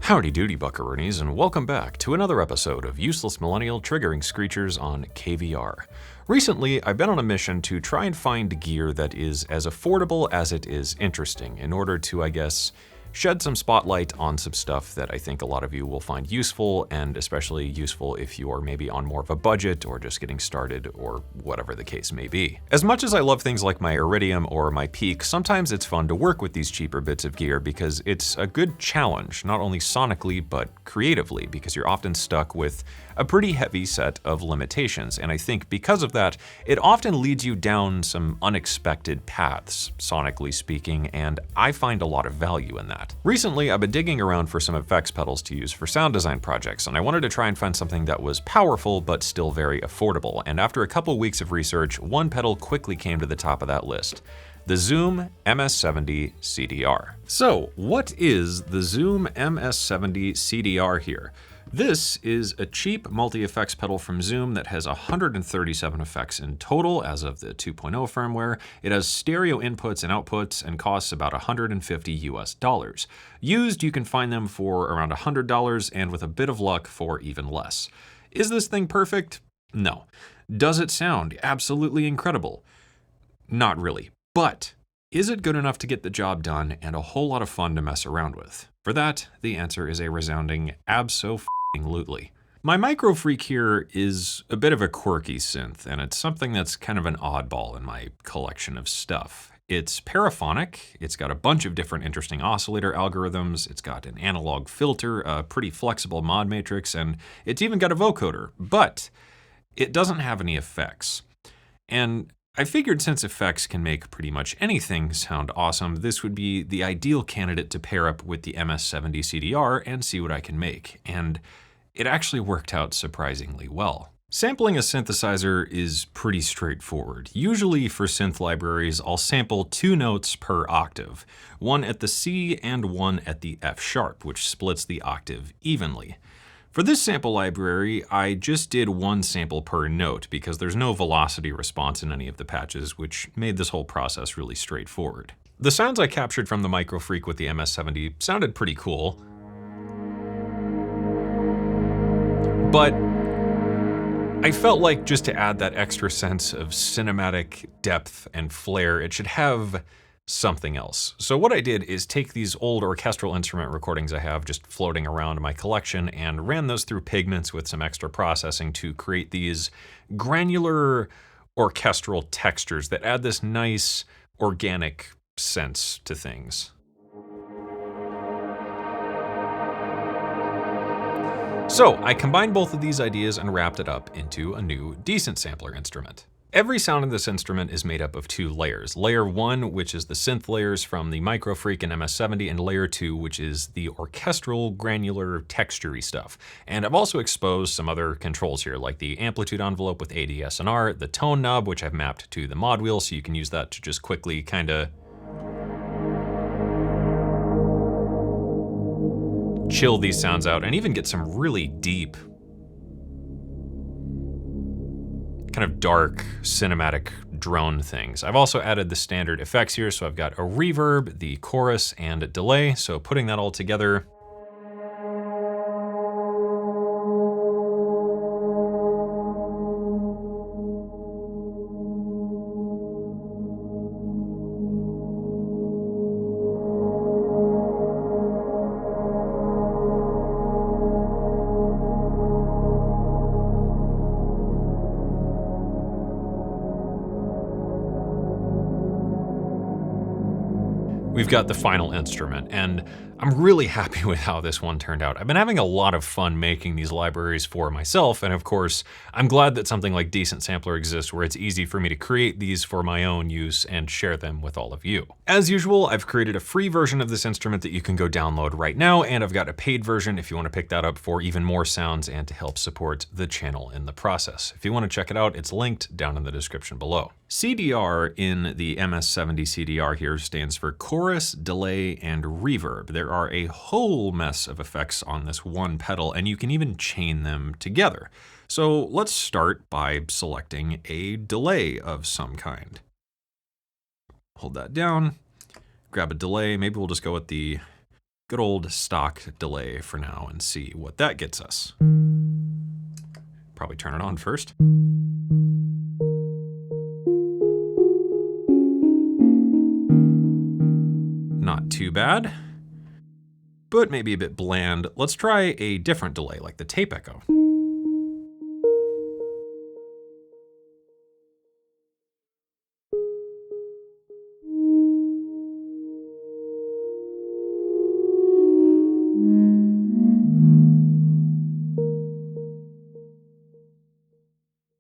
Howdy doody buckaroonies, and welcome back to another episode of Useless Millennial Triggering Screechers on KVR. Recently, I've been on a mission to try and find gear that is as affordable as it is interesting in order to, I guess, shed some spotlight on some stuff that I think a lot of you will find useful, and especially useful if you are maybe on more of a budget or just getting started or whatever the case may be. As much as I love things like my Iridium or my Peak, sometimes it's fun to work with these cheaper bits of gear because it's a good challenge, not only sonically but creatively, because you're often stuck with a pretty heavy set of limitations, and I think because of that, it often leads you down some unexpected paths, sonically speaking, and I find a lot of value in that. Recently, I've been digging around for some effects pedals to use for sound design projects, and I wanted to try and find something that was powerful but still very affordable, and after a couple weeks of research, one pedal quickly came to the top of that list: the Zoom MS-70 CDR. So, what is the Zoom MS-70 CDR here? This is a cheap multi-effects pedal from Zoom that has 137 effects in total as of the 2.0 firmware. It has stereo inputs and outputs and costs about $150 US. Used, you can find them for around $100 and with a bit of luck for even less. Is this thing perfect? No. Does it sound absolutely incredible? Not really. But is it good enough to get the job done and a whole lot of fun to mess around with? For that, the answer is a resounding abso-f***ing-lutely. My micro freak here is a bit of a quirky synth, and it's something that's kind of an oddball in my collection of stuff. It's paraphonic, it's got a bunch of different interesting oscillator algorithms, it's got an analog filter, a pretty flexible mod matrix, and it's even got a vocoder, but it doesn't have any effects. And I figured since effects can make pretty much anything sound awesome, this would be the ideal candidate to pair up with the MS-70 CDR and see what I can make. And it actually worked out surprisingly well. Sampling a synthesizer is pretty straightforward. Usually for synth libraries, I'll sample 2 notes per octave, one at the C and one at the F sharp, which splits the octave evenly. For this sample library, I just did 1 sample per note because there's no velocity response in any of the patches, which made this whole process really straightforward. The sounds I captured from the Micro Freak with the MS-70 sounded pretty cool, but I felt like just to add that extra sense of cinematic depth and flair, it should have something else. So what I did is take these old orchestral instrument recordings I have just floating around my collection and ran those through Pigments with some extra processing to create these granular orchestral textures that add this nice organic sense to things. So I combined both of these ideas and wrapped it up into a new decent sampler instrument. Every sound in this instrument is made up of 2 layers. Layer 1, which is the synth layers from the Micro Freak and MS-70, and layer 2, which is the orchestral, granular, texture-y stuff. And I've also exposed some other controls here, like the amplitude envelope with ADSNR, the tone knob, which I've mapped to the mod wheel, so you can use that to just quickly kinda chill these sounds out and even get some really deep, kind of dark, cinematic drone things. I've also added the standard effects here, so I've got a reverb, the chorus, and a delay. So putting that all together, we've got the final instrument, and I'm really happy with how this one turned out. I've been having a lot of fun making these libraries for myself, and of course, I'm glad that something like Decent Sampler exists where it's easy for me to create these for my own use and share them with all of you. As usual, I've created a free version of this instrument that you can go download right now, and I've got a paid version if you want to pick that up for even more sounds and to help support the channel in the process. If you want to check it out, it's linked down in the description below. CDR in the MS-70 CDR here stands for chorus, delay, and reverb. There are a whole mess of effects on this one pedal, and you can even chain them together. So let's start by selecting a delay of some kind. Hold that down, grab a delay. Maybe we'll just go with the good old stock delay for now and see what that gets us. Probably turn it on first. Not too bad, but maybe a bit bland. Let's try a different delay, like the tape echo.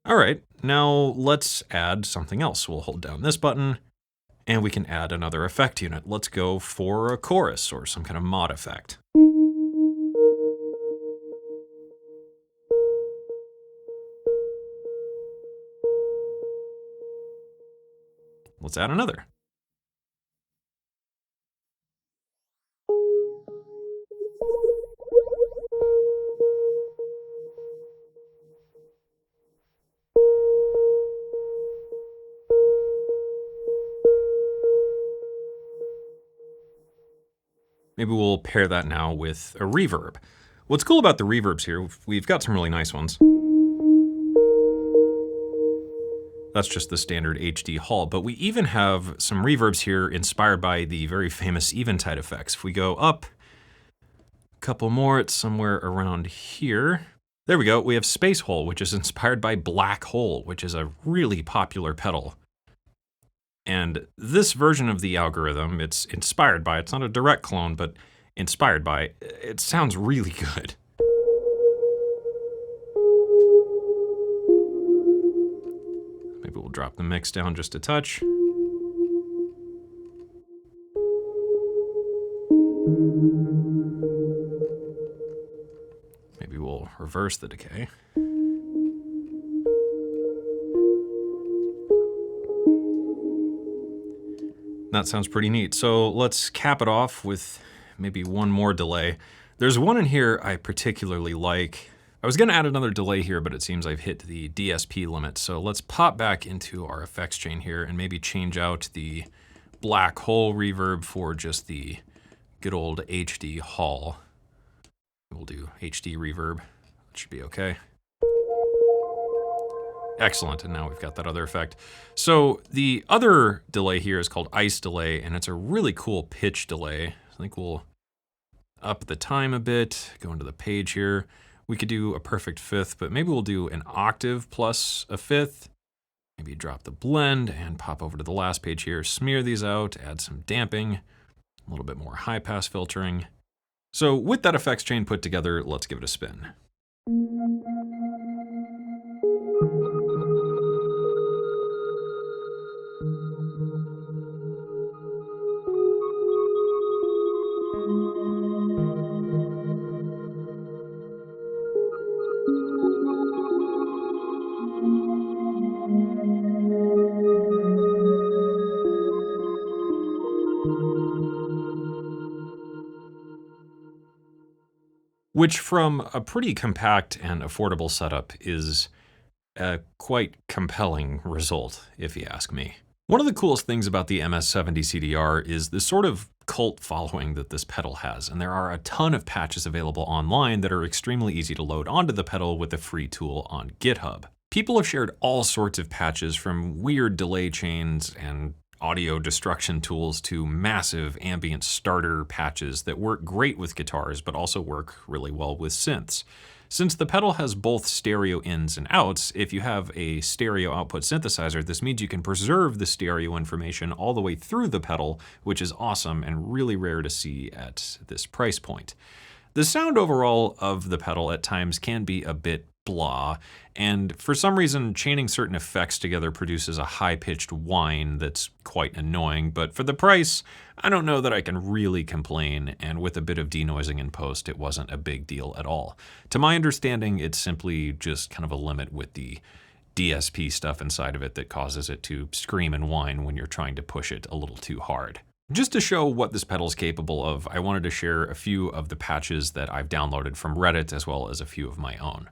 All right, now let's add something else. We'll hold down this button and we can add another effect unit. Let's go for a chorus or some kind of mod effect. Let's add another. Maybe we'll pair that now with a reverb. What's cool about the reverbs here, we've got some really nice ones. That's just the standard HD Hall, but we even have some reverbs here inspired by the very famous Eventide effects. If we go up a couple more, it's somewhere around here. There we go, we have Space Hole, which is inspired by Black Hole, which is a really popular pedal. And this version of the algorithm, it's inspired by, it's not a direct clone, but inspired by, it sounds really good. Maybe we'll drop the mix down just a touch. Maybe we'll reverse the decay. That sounds pretty neat. So let's cap it off with maybe one more delay. There's one in here I particularly like. I was gonna add another delay here, but it seems I've hit the DSP limit. So let's pop back into our effects chain here and maybe change out the Black Hole reverb for just the good old HD Hall. We'll do HD reverb. That should be okay. Excellent, and now we've got that other effect. So the other delay here is called Ice Delay, and it's a really cool pitch delay. I think we'll up the time a bit, go into the page here. We could do a perfect fifth, but maybe we'll do an octave plus a fifth. Maybe drop the blend and pop over to the last page here, smear these out, add some damping, a little bit more high pass filtering. So with that effects chain put together, let's give it a spin. Which from a pretty compact and affordable setup is a quite compelling result, if you ask me. One of the coolest things about the MS-70 CDR is the sort of cult following that this pedal has, and there are a ton of patches available online that are extremely easy to load onto the pedal with a free tool on GitHub. People have shared all sorts of patches, from weird delay chains and audio destruction tools to massive ambient starter patches that work great with guitars but also work really well with synths. Since the pedal has both stereo ins and outs, if you have a stereo output synthesizer, this means you can preserve the stereo information all the way through the pedal, which is awesome and really rare to see at this price point. The sound overall of the pedal at times can be a bit blah, and for some reason chaining certain effects together produces a high-pitched whine that's quite annoying, but for the price, I don't know that I can really complain, and with a bit of denoising in post, it wasn't a big deal at all. To my understanding, it's simply just kind of a limit with the DSP stuff inside of it that causes it to scream and whine when you're trying to push it a little too hard. Just to show what this pedal is capable of, I wanted to share a few of the patches that I've downloaded from Reddit as well as a few of my own.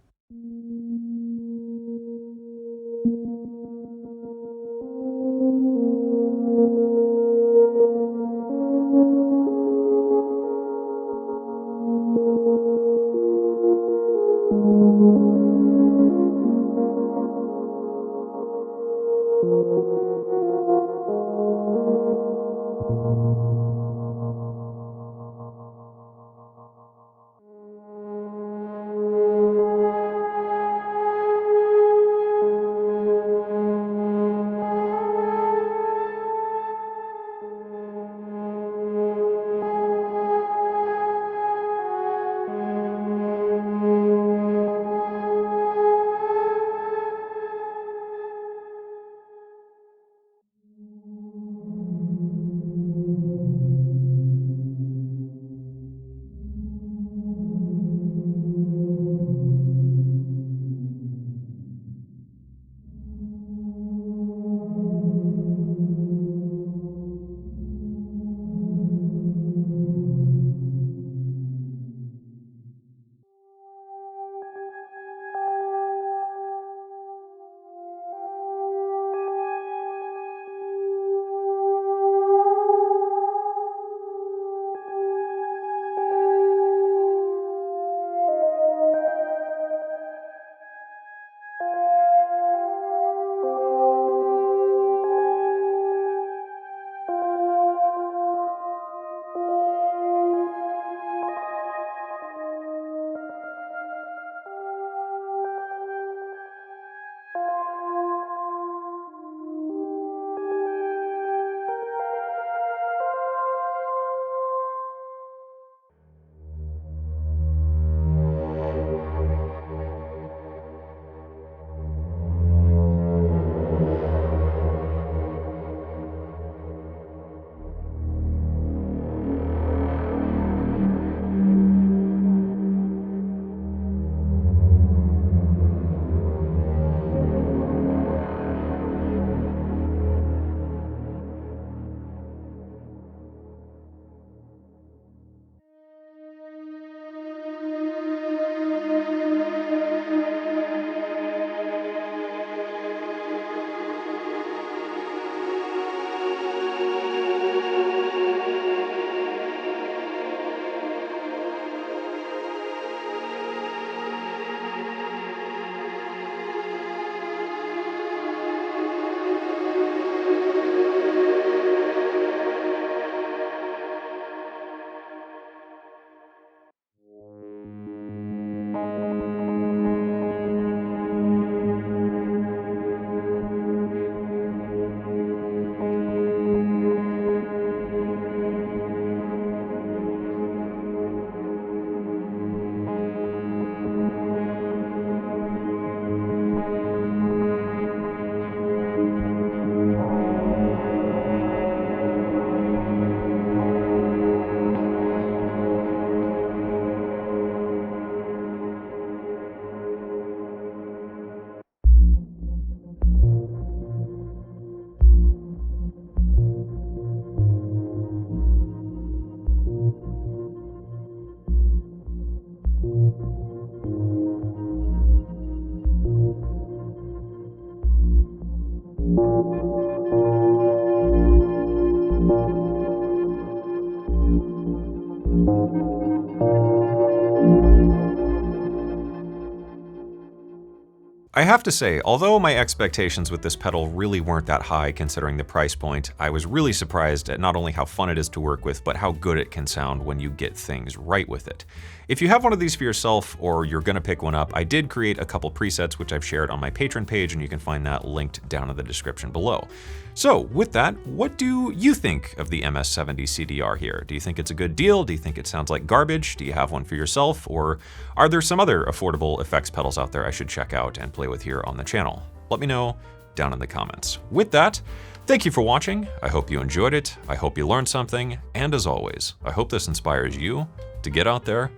I have to say, although my expectations with this pedal really weren't that high considering the price point, I was really surprised at not only how fun it is to work with, but how good it can sound when you get things right with it. If you have one of these for yourself or you're gonna pick one up, I did create a couple presets which I've shared on my Patreon page, and you can find that linked down in the description below. So with that, what do you think of the MS70 CDR here? Do you think it's a good deal? Do you think it sounds like garbage? Do you have one for yourself? Or are there some other affordable effects pedals out there I should check out and play with here on the channel? Let me know down in the comments. With that, thank you for watching. I hope you enjoyed it. I hope you learned something. And as always, I hope this inspires you to get out there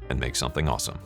and make something awesome.